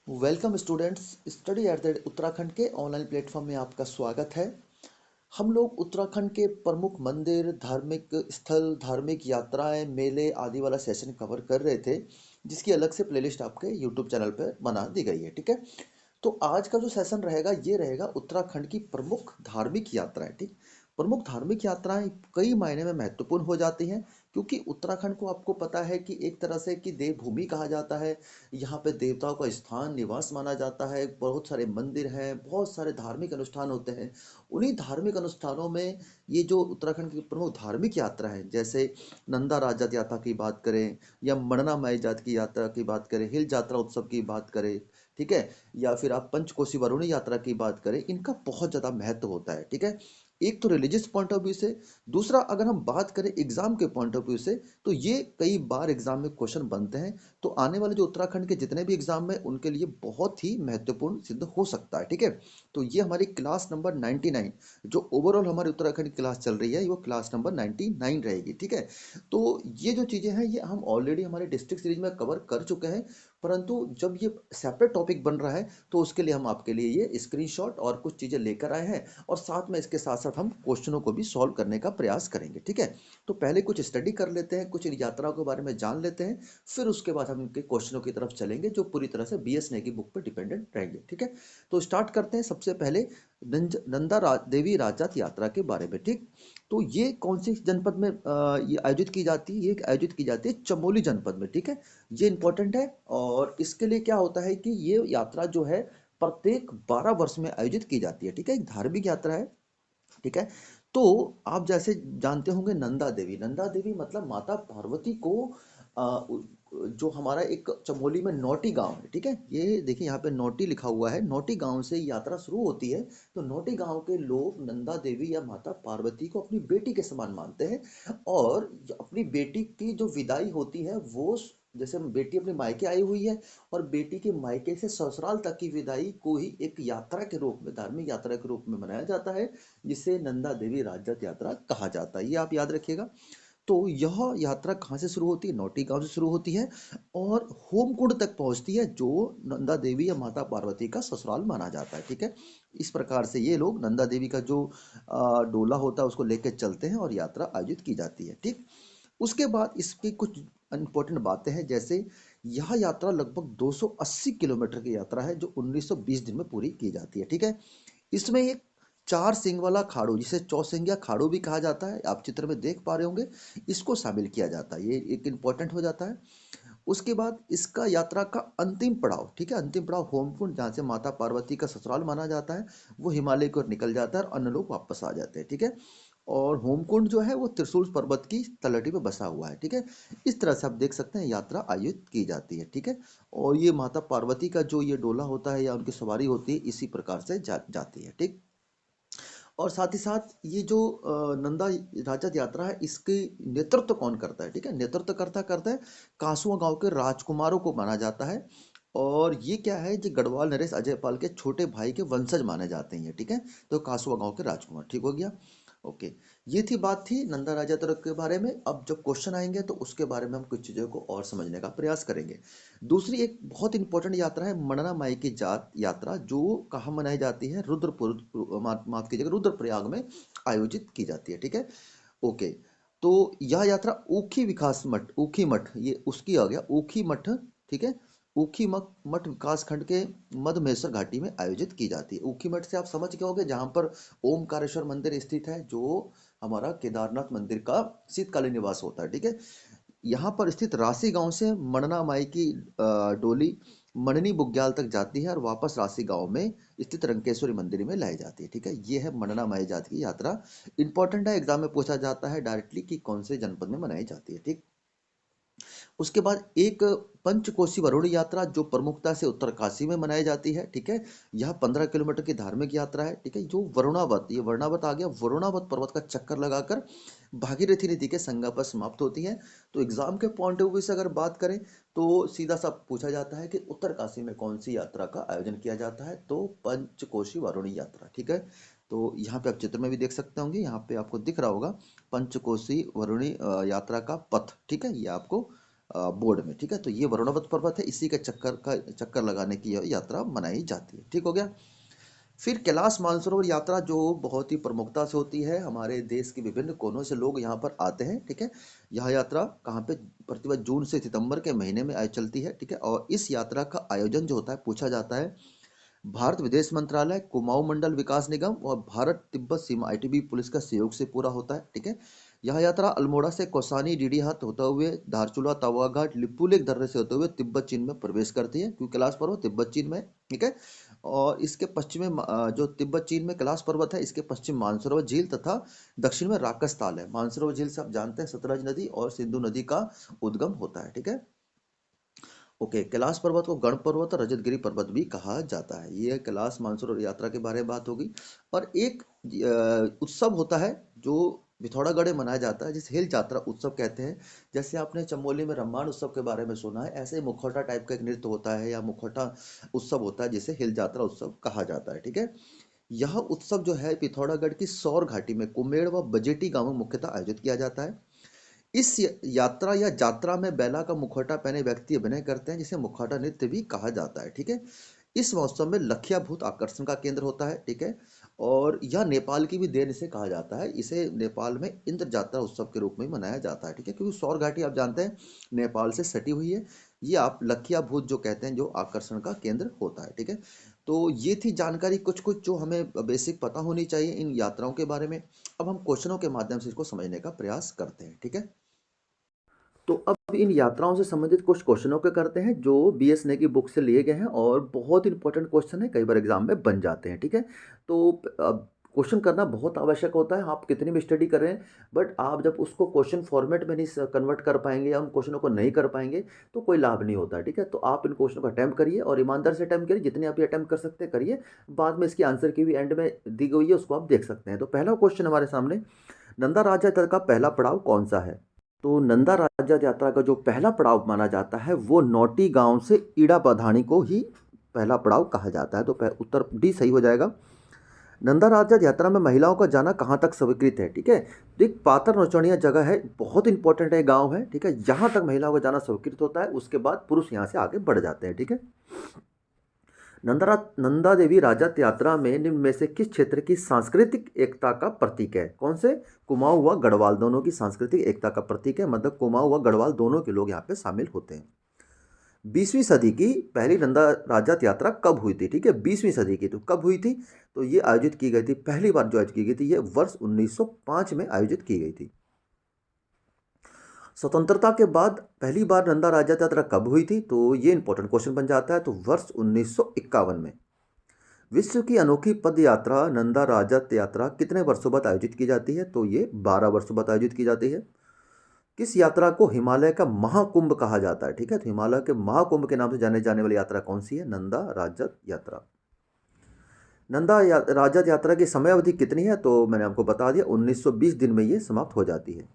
Welcome students. Study at the Uttarakhand के online platform में आपका स्वागत है। हम लोग उत्तराखंड के प्रमुख मंदिर, धार्मिक स्थल, धार्मिक यात्राएं, मेले आदि वाला सेशन कवर कर रहे थे, जिसकी अलग से प्लेलिस्ट आपके यूट्यूब चैनल पर बना दी गई है। ठीक है। तो आज का जो सेशन रहेगा ये रहेगा उत्तराखंड की प्रमुख धार्मिक यात्राएं। ठीक। प्रमुख धार्मिक यात्राएं कई मायने में महत्वपूर्ण हो जाती हैं, क्योंकि उत्तराखंड को आपको पता है कि एक तरह से कि देवभूमि कहा जाता है। यहाँ पे देवताओं का स्थान निवास माना जाता है। बहुत सारे मंदिर हैं, बहुत सारे धार्मिक अनुष्ठान होते हैं। उन्हीं धार्मिक अनुष्ठानों में ये जो उत्तराखंड की प्रमुख धार्मिक यात्रा है, जैसे नंदा राजत यात्रा की बात करें, या मणना माई जात की यात्रा की बात करें, हिल यात्रा उत्सव की बात करें, ठीक है, या फिर आप पंचकोशी वरुणी यात्रा की बात करें, इनका बहुत ज़्यादा महत्व होता है। ठीक है। एक तो रिलीजियस पॉइंट ऑफ व्यू से, दूसरा अगर हम बात करें एग्जाम के पॉइंट ऑफ व्यू से, तो ये कई बार एग्जाम में क्वेश्चन बनते हैं। तो आने वाले जो उत्तराखंड के जितने भी एग्जाम में उनके लिए बहुत ही महत्वपूर्ण सिद्ध हो सकता है। ठीक है। तो ये हमारी क्लास नंबर 99, जो ओवरऑल हमारी उत्तराखंड की क्लास चल रही है, वो क्लास नंबर 99 रहेगी। ठीक है। तो ये जो चीज़ें हैं ये हम ऑलरेडी हमारे डिस्ट्रिक्ट सीरीज में कवर कर चुके हैं, परंतु जब ये सेपरेट टॉपिक बन रहा है तो उसके लिए हम आपके लिए ये स्क्रीनशॉट और कुछ चीज़ें लेकर आए हैं, और साथ में इसके साथ साथ हम क्वेश्चनों को भी सॉल्व करने का प्रयास करेंगे। ठीक है। तो पहले कुछ स्टडी कर लेते हैं, कुछ यात्राओं के बारे में जान लेते हैं, फिर उसके बाद हम इनके क्वेश्चनों की तरफ चलेंगे जो पूरी तरह से बीएस ने की बुक पर डिपेंडेंट रहेंगे। ठीक है। तो स्टार्ट करते हैं सबसे पहले देवी राजात यात्रा के बारे में। ठीक। तो ये कौन सी जनपद में ये आयोजित की जाती है? ये आयोजित की जाती है चमोली जनपद में। ठीक है। ये इंपॉर्टेंट है, और इसके लिए क्या होता है कि ये यात्रा जो है प्रत्येक 12 वर्ष में आयोजित की जाती है। ठीक है। एक धार्मिक यात्रा है। ठीक है। तो आप जैसे जानते होंगे, नंदा देवी मतलब माता पार्वती को जो हमारा एक चमोली में नौटी गांव है। ठीक है। ये देखिए यहाँ पे नौटी लिखा हुआ है, नौटी गांव से यात्रा शुरू होती है। तो नौटी गांव के लोग नंदा देवी या माता पार्वती को अपनी बेटी के समान मानते हैं, और अपनी बेटी की जो विदाई होती है वो, जैसे बेटी अपने मायके आई हुई है, और बेटी के मायके से ससुराल तक की विदाई को ही एक यात्रा के रूप में, धार्मिक यात्रा के रूप में मनाया जाता है, जिसे नंदा देवी राजत यात्रा कहा जाता है। ये आप याद रखिएगा। तो यह यात्रा कहाँ से शुरू होती है? नौटी गांव से शुरू होती है, और होमकुंड तक पहुंचती है, जो नंदा देवी या माता पार्वती का ससुराल माना जाता है। ठीक है। इस प्रकार से ये लोग नंदा देवी का जो डोला होता है उसको लेकर चलते हैं, और यात्रा आयोजित की जाती है। ठीक। उसके बाद इसकी कुछ इंपॉर्टेंट बातें हैं, जैसे यह यात्रा लगभग 280 किलोमीटर की यात्रा है, जो 1920 दिन में पूरी की जाती है। ठीक है। इसमें एक चार सिंग वाला खाड़ू, जिसे चौसिंगिया खाड़ू भी कहा जाता है, आप चित्र में देख पा रहे होंगे, इसको शामिल किया जाता है। ये एक इंपॉर्टेंट हो जाता है। उसके बाद इसका यात्रा का अंतिम पड़ाव, ठीक है, अंतिम पड़ाव होमकुंड, जहाँ से माता पार्वती का ससुराल माना जाता है, वो हिमालय की ओर निकल जाता है और अन्य लोग वापस आ जाते हैं। ठीक है। और होमकुंड जो है वो त्रिशूल पर्वत की तलहटी पे बसा हुआ है। ठीक है। इस तरह से आप देख सकते हैं यात्रा आयोजित की जाती है। ठीक है। और ये माता पार्वती का जो ये डोला होता है या उनकी सवारी होती है, इसी प्रकार से जाती है। ठीक। और साथ ही साथ ये जो नंदा राजत यात्रा है, इसके नेतृत्व कौन करता है? ठीक है। नेतृत्व करता है कासुआ गांव के राजकुमारों को माना जाता है, और ये क्या है, जो गढ़वाल नरेश अजयपाल के छोटे भाई के वंशज माने जाते हैं ये। ठीक है। तो कासुआ गांव के राजकुमार, ठीक हो गया। ओके। ये बात थी नंदा राजा तुर्क के बारे में। अब जब क्वेश्चन आएंगे तो उसके बारे में हम कुछ चीज़ों को और समझने का प्रयास करेंगे। दूसरी एक बहुत इंपॉर्टेंट यात्रा है मणना माई की जात यात्रा, जो कहाँ मनाई जाती है? माफ कीजिएगा, रुद्रप्रयाग में आयोजित की जाती है। ठीक है। ओके। तो यह यात्रा ऊखी मठ, ये उसकी आ गया, ऊखी मठ। ठीक है। ऊखी मठ विकास खंड के मधमेश्वर घाटी में आयोजित की जाती है। ऊखी मठ से आप समझ गए होंगे, जहां पर ओमकारेश्वर मंदिर स्थित है, जो हमारा केदारनाथ मंदिर का शीतकालीन निवास होता है। ठीक है। यहाँ पर स्थित राशि गांव से मणना माई की डोली मणनी बुग्याल तक जाती है, और वापस राशि गांव में स्थित रंकेश्वरी मंदिर में लाई जाती है। ठीक है। ये है मणना माई जात की यात्रा। इंपॉर्टेंट है, एग्जाम में पूछा जाता है डायरेक्टली कि कौन से जनपद में मनाई जाती है। ठीक। उसके बाद एक पंचकोशी वरुण यात्रा, जो प्रमुखता से उत्तरकाशी में मनाई जाती है। ठीक है। यह 15 किलोमीटर की धार्मिक यात्रा है। ठीक है। जो वरुणावत, ये वर्णावत आ गया, वरुणावत पर्वत का चक्कर लगाकर भागीरथी नदी के संगम पर समाप्त होती है। तो एग्जाम के पॉइंट ऑफ व्यू से अगर बात करें, तो सीधा सा पूछा जाता है कि उत्तरकाशी में कौन सी यात्रा का आयोजन किया जाता है? तो पंचकोशी वरुणी यात्रा। ठीक है। तो यहाँ पे आप चित्र में भी देख सकते होंगे, यहाँ पे आपको दिख रहा होगा पंचकोशी वरुणी यात्रा का पथ। ठीक है। ये आपको बोर्ड में, ठीक है। तो ये वरुणावत पर्वत है, इसी के चक्कर लगाने की यह यात्रा मनाई जाती है, ठीक हो गया। फिर कैलाश मानसरोवर यात्रा जो बहुत ही प्रमुखता से होती है, हमारे देश के विभिन्न कोनों से लोग यहाँ पर आते हैं, ठीक है। यह यात्रा कहाँ पे प्रतिवर्ष जून से सितंबर के महीने में चलती है, ठीक है। और इस यात्रा का आयोजन जो होता है, पूछा जाता है, भारत विदेश मंत्रालय, कुमाऊं मंडल विकास निगम और भारत तिब्बत सीमा आईटीबी पुलिस का सहयोग से पूरा होता है, ठीक है। यह यात्रा अल्मोड़ा से कौसानी डीडीहाट होता हुए धारचूला तवाघाट लिपुलेख दर्रे से होते हुए तिब्बत चीन में प्रवेश करती है, क्योंकि कैलाश पर्वत तिब्बत चीन में है, ठीक है। और इसके पश्चिम में जो तिब्बत चीन में कैलाश पर्वत है, इसके पश्चिम मानसरोवर झील तथा दक्षिण में राकस ताल है। मानसरोवर झील से आप जानते हैं सतलज नदी और सिंधु नदी का उद्गम होता है, ठीक है। ओके, कैलाश पर्वत को गण पर्वत और रजतगिरी पर्वत भी कहा जाता है। ये कैलाश मानसरोवर यात्रा के बारे में बात होगी। और एक उत्सव होता है जो पिथौरागढ़ में मनाया जाता है, जिसे हिल यात्रा उत्सव कहते हैं। जैसे आपने चमोली में रम्माण उत्सव के बारे में सुना है, ऐसे मुखौटा टाइप का एक नृत्य होता है या मुखौटा उत्सव होता है, जिसे हिल यात्रा उत्सव कहा जाता है, ठीक है। यह उत्सव जो है पिथौरागढ़ की सौर घाटी में कुमेड़ व बजेटी गांव में मुख्यतः आयोजित किया जाता है। इस यात्रा या जात्रा में बैला का मुखौटा पहने व्यक्ति अभिनय करते हैं, जिसे मुखौटा नृत्य भी कहा जाता है, ठीक है। इस महोत्सव में लखिया भूत आकर्षण का केंद्र होता है, ठीक है। और यह नेपाल की भी देन इसे कहा जाता है। इसे नेपाल में इंद्र जात्रा उत्सव के रूप में मनाया जाता है, ठीक है, क्योंकि सौर घाटी आप जानते हैं नेपाल से सटी हुई है। ये आप लखिया भूत जो कहते हैं, जो आकर्षण का केंद्र होता है, ठीक है। तो ये थी जानकारी कुछ कुछ जो हमें बेसिक पता होनी चाहिए इन यात्राओं के बारे में। अब हम क्वेश्चनों के माध्यम से इसको समझने का प्रयास करते हैं, ठीक है। तो अब इन यात्राओं से संबंधित कुछ क्वेश्चनों के करते हैं जो बीएस ने की बुक से लिए गए हैं और बहुत इंपॉर्टेंट क्वेश्चन है, कई बार एग्जाम में बन जाते हैं, ठीक है। तो अब क्वेश्चन करना बहुत आवश्यक होता है, आप कितनी भी स्टडी कर रहे हैं, बट आप जब उसको क्वेश्चन फॉर्मेट में नहीं कन्वर्ट कर पाएंगे या उन क्वेश्चनों को नहीं कर पाएंगे तो कोई लाभ नहीं होता है, ठीक है। तो आप इन क्वेश्चनों को अटैम्प्ट करिए और ईमानदार से अटैम्प्ट करिए, जितने आप ये अटैम्प्ट कर सकते हैं करिए। बाद में इसकी आंसर की भी एंड में दी गई है, उसको आप देख सकते हैं। तो पहला क्वेश्चन हमारे सामने, नंदा राजा का पहला पड़ाव कौन सा है? तो नंदा राजा यात्रा का जो पहला पड़ाव माना जाता है वो नौटी गांव से ईड़ा बधानी को ही पहला पड़ाव कहा जाता है। तो उत्तर डी सही हो जाएगा। नंदा राजा यात्रा में महिलाओं का जाना कहाँ तक स्वीकृत है? ठीक है, तो एक पातर नौचनिया जगह है, बहुत इंपॉर्टेंट है, गांव है, ठीक है, यहाँ तक महिलाओं का जाना स्वीकृत होता है। उसके बाद पुरुष यहाँ से आगे बढ़ जाते हैं, ठीक है। नंदा देवी राजा यात्रा में निम्न में से किस क्षेत्र की सांस्कृतिक एकता का प्रतीक है? कौन से? कुमाऊं व गढ़वाल दोनों की सांस्कृतिक एकता का प्रतीक है, मतलब कुमाऊं व गढ़वाल दोनों के लोग यहाँ पे शामिल होते हैं। 20वीं सदी की पहली नंदा राजा यात्रा कब हुई थी? ठीक है, 20वीं सदी की। तो कब हुई थी? तो ये आयोजित की गई थी, पहली बार जो आयोजित की गई थी ये वर्ष 1905 में आयोजित की गई थी। स्वतंत्रता के बाद पहली बार नंदा राजा यात्रा कब हुई थी? तो ये इंपॉर्टेंट क्वेश्चन बन जाता है। तो वर्ष 1951 में। विश्व की अनोखी पद यात्रा नंदा राजा यात्रा कितने वर्षों बाद आयोजित की जाती है? तो ये 12 वर्षों बाद आयोजित की जाती है। किस यात्रा को हिमालय का महाकुंभ कहा जाता है? ठीक है, तो हिमालय के महाकुंभ के नाम से जाने जाने वाली यात्रा कौन सी है? नंदा राजा यात्रा। राजा यात्रा की समय अवधि कितनी है? तो मैंने आपको बता दिया, 1920 दिन में ये समाप्त हो जाती है।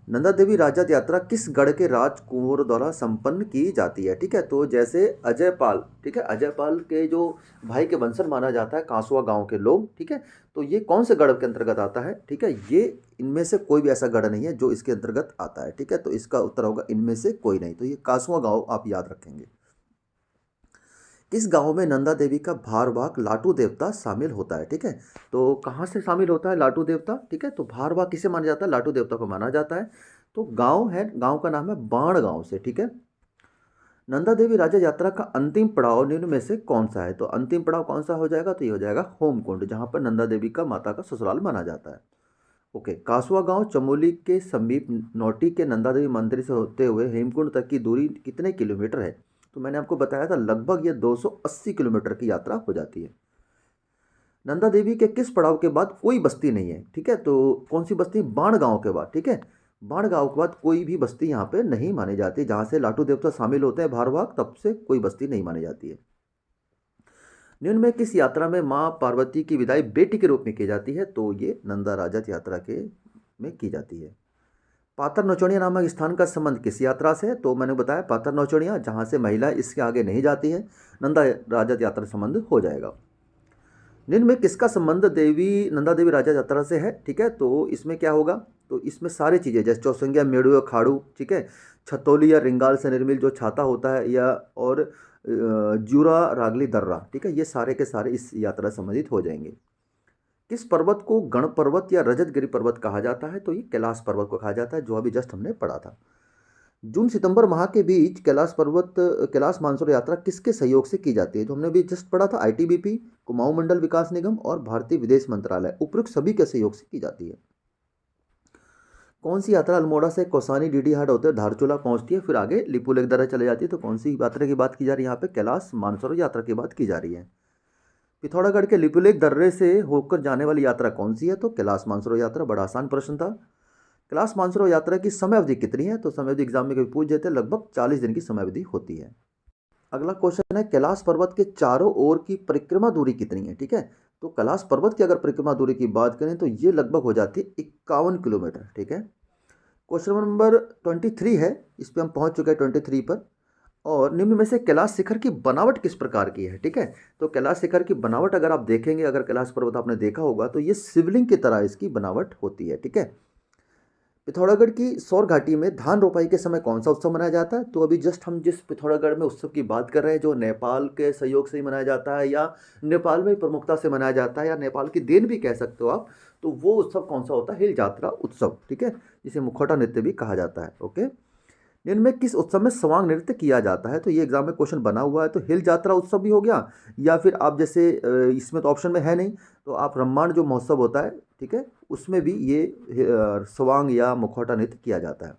नंदा देवी राजा यात्रा किस गढ़ के राजकुंवरों द्वारा संपन्न की जाती है? ठीक है, तो जैसे अजयपाल, ठीक है, अजयपाल के जो भाई के वंशज माना जाता है कांसुआ गांव के लोग, ठीक है, तो ये कौन से गढ़ के अंतर्गत आता है? ठीक है, ये इनमें से कोई भी ऐसा गढ़ नहीं है जो इसके अंतर्गत आता है, ठीक है, तो इसका उत्तर होगा इनमें से कोई नहीं। तो ये कांसुआ गांव आप याद रखेंगे। किस गांव में नंदा देवी का भारवाहक लाटू देवता शामिल होता है? ठीक है, तो कहाँ से शामिल होता है लाटू देवता? ठीक है, तो भारवाहक किसे माना जाता है? लाटू देवता को माना जाता है। तो गांव है, गांव का नाम है बाण गांव से, ठीक है। नंदा देवी राजा यात्रा का अंतिम पड़ाव निम्न में से कौन सा है? तो अंतिम पड़ाव कौन सा हो जाएगा? तो ये हो जाएगा होमकुंड, जहां पर नंदा देवी का माता का ससुराल माना जाता है। ओके, कासुआ गांव चमोली के समीप नौटी के नंदा देवी मंदिर से होते हुए हेमकुंड तक की दूरी कितने किलोमीटर है? तो मैंने आपको बताया था लगभग ये 280 किलोमीटर की यात्रा हो जाती है। नंदा देवी के किस पड़ाव के बाद कोई बस्ती नहीं है? ठीक है, तो कौन सी बस्ती? बाण गांव के बाद, ठीक है, बाण गांव के बाद कोई भी बस्ती यहाँ पे नहीं मानी जाती। जहाँ से लाटू देवता शामिल होते हैं भारवाहक, तब से कोई बस्ती नहीं मानी जाती है। निम्न में किस यात्रा में माँ पार्वती की विदाई बेटी के रूप में की जाती है? तो ये नंदा राजा यात्रा के में की जाती है। पातर नौचड़िया नामक स्थान का संबंध किस यात्रा से है? तो मैंने बताया पातर नौचड़िया, जहाँ से महिला इसके आगे नहीं जाती है, नंदा राजा यात्रा संबंध हो जाएगा। निम्न में किसका संबंध देवी नंदा देवी राजा यात्रा से है? ठीक है, तो इसमें क्या होगा, तो इसमें सारी चीज़ें जैसे चौसंगिया मेड़ू या खाड़ू, ठीक है, छतौली या रिंगाल से निर्मित जो छाता होता है, या और जूरा रागली दर्रा, ठीक है, ये सारे के सारे इस यात्रा से संबंधित हो जाएंगे। किस पर्वत को गण पर्वत या रजतगिरी पर्वत कहा जाता है? तो ये कैलाश पर्वत को कहा जाता है, जो अभी जस्ट हमने पढ़ा था। जून सितंबर माह के बीच कैलाश मानसरोवर यात्रा किसके सहयोग से की जाती है? जो हमने अभी जस्ट पढ़ा था, आईटीबीपी, कुमाऊं मंडल विकास निगम और भारतीय विदेश मंत्रालय, उपयुक्त सभी के सहयोग से की जाती है। कौन सी यात्रा अल्मोड़ा से कौसानी डीडी हाट होते हुए धारचूला पहुंचती है, फिर आगे लिपुलेख दर्रा चले जाती है? तो कौन सी यात्रा की बात की जा रही है यहाँ पे? कैलाश मानसरोवर यात्रा की बात की जा रही है। पिथौरागढ़ के लिपुलेख दर्रे से होकर जाने वाली यात्रा कौन सी है? तो कैलाश मानसरोवर यात्रा। बड़ा आसान प्रश्न था। कैलाश मानसरोवर यात्रा की समय अवधि कितनी है? तो समय अवधि एग्जाम में कभी पूछ देते हैं, लगभग 40 दिन की समय अवधि होती है। अगला क्वेश्चन है, कैलाश पर्वत के चारों ओर की परिक्रमा दूरी कितनी है? ठीक है, तो कैलाश पर्वत की अगर परिक्रमा दूरी की बात करें तो ये लगभग हो जाती है 51 किलोमीटर। ठीक है, क्वेश्चन नंबर 23 है, इस पे हम पहुंच चुके हैं 23 पर। और निम्न में से कैलाश शिखर की बनावट किस प्रकार की है? ठीक है, तो कैलाश शिखर की बनावट अगर आप देखेंगे, अगर कैलाश पर्वत आपने देखा होगा तो ये शिवलिंग की तरह इसकी बनावट होती है। ठीक है, पिथौरागढ़ की सौर घाटी में धान रोपाई के समय कौन सा उत्सव मनाया जाता है? तो अभी जस्ट हम जिस पिथौरागढ़ में उत्सव की बात कर रहे हैं, जो नेपाल के सहयोग से ही मनाया जाता है, या नेपाल में प्रमुखता से मनाया जाता है, या नेपाल की देन भी कह सकते हो आप, तो वो उत्सव कौन सा होता है? हिल जात्रा उत्सव। ठीक है, जिसे मुखौटा नृत्य भी कहा जाता है। ओके, इनमें किस उत्सव में स्वांग नृत्य किया जाता है? तो ये एग्जाम में क्वेश्चन बना हुआ है, तो हिल जात्रा उत्सव भी हो गया, या फिर आप जैसे इसमें तो ऑप्शन में है नहीं, तो आप ब्रह्मांड जो महोत्सव होता है, ठीक है, उसमें भी ये स्वांग या मुखौटा नृत्य किया जाता है।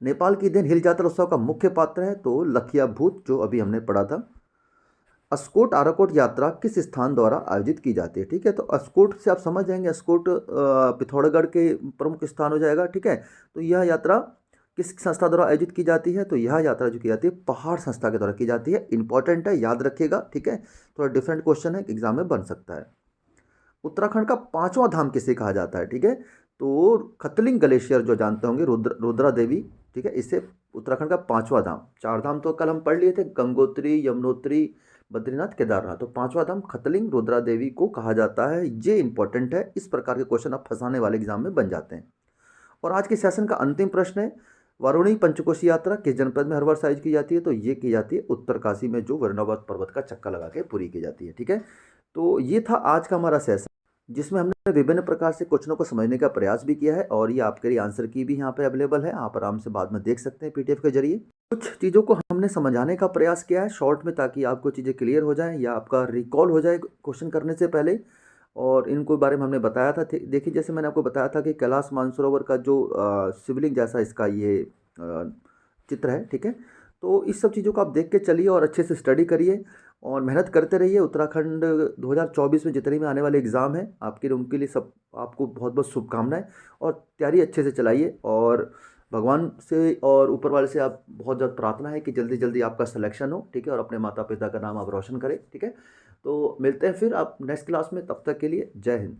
नेपाल की देन हिल जात्रा उत्सव का मुख्य पात्र है, तो लखिया भूत, जो अभी हमने पढ़ा था। अस्कोट आराकोट यात्रा किस स्थान द्वारा आयोजित की जाती है? ठीक है, तो अस्कोट से आप समझ जाएंगे, अस्कोट पिथौरागढ़ के प्रमुख स्थान हो जाएगा। ठीक है, तो यह यात्रा किस संस्था द्वारा आयोजित की जाती है? तो यह यात्रा जो की जाती है पहाड़ संस्था के द्वारा की जाती है। इंपॉर्टेंट है, याद रखिएगा। ठीक है, थोड़ा डिफरेंट क्वेश्चन है, एग्जाम में बन सकता है। उत्तराखंड का पांचवा धाम किसे कहा जाता है? ठीक है, तो खतलिंग ग्लेशियर जो जानते होंगे, रुद्रा देवी, ठीक है, इसे उत्तराखंड का पांचवा धाम। चार धाम तो कल हम पढ़ लिए थे, गंगोत्री, यमुनोत्री, बद्रीनाथ, केदारनाथ, तो पांचवा धाम खतलिंग रुद्रा देवी को कहा जाता है। ये इंपॉर्टेंट है, इस प्रकार के क्वेश्चन अब फंसाने वाले एग्जाम में बन जाते हैं। और आज के सेशन का अंतिम प्रश्न है, वरुणी पंचकोशी यात्रा किस जनपद में हर वर्ष आयोजित की जाती है? तो ये की जाती है उत्तरकाशी में, जो वरुणावत पर्वत का चक्कर लगा के पूरी की जाती है। ठीक है, तो ये था आज का हमारा सेशन, जिसमें हमने विभिन्न प्रकार से क्वेश्चनों को समझने का प्रयास भी किया है, और ये आपके लिए आंसर की भी यहाँ पे अवेलेबल है, आप आराम से बाद में देख सकते हैं पीडीएफ के जरिए। कुछ चीज़ों को हमने समझाने का प्रयास किया है शॉर्ट में, ताकि आपको चीज़ें क्लियर हो जाएं या आपका रिकॉल हो जाए क्वेश्चन करने से पहले। और इनको बारे में हमने बताया था, देखिए जैसे मैंने आपको बताया था कि कैलाश मानसरोवर का जो शिवलिंग जैसा इसका ये चित्र है। ठीक है, तो इस सब चीज़ों को आप देख के चलिए और अच्छे से स्टडी करिए और मेहनत करते रहिए। उत्तराखंड 2024 में जितने भी आने वाले एग्ज़ाम हैं आपके लिए, उनके लिए सब आपको बहुत बहुत शुभकामनाएं, और तैयारी अच्छे से चलाइए। और भगवान से और ऊपर वाले से आप बहुत ज़्यादा प्रार्थना है कि जल्दी जल्दी आपका सिलेक्शन हो। ठीक है, और अपने माता पिता का नाम आप रोशन करें। ठीक है, तो मिलते हैं फिर आप नेक्स्ट क्लास में, तब तक के लिए जय हिंद।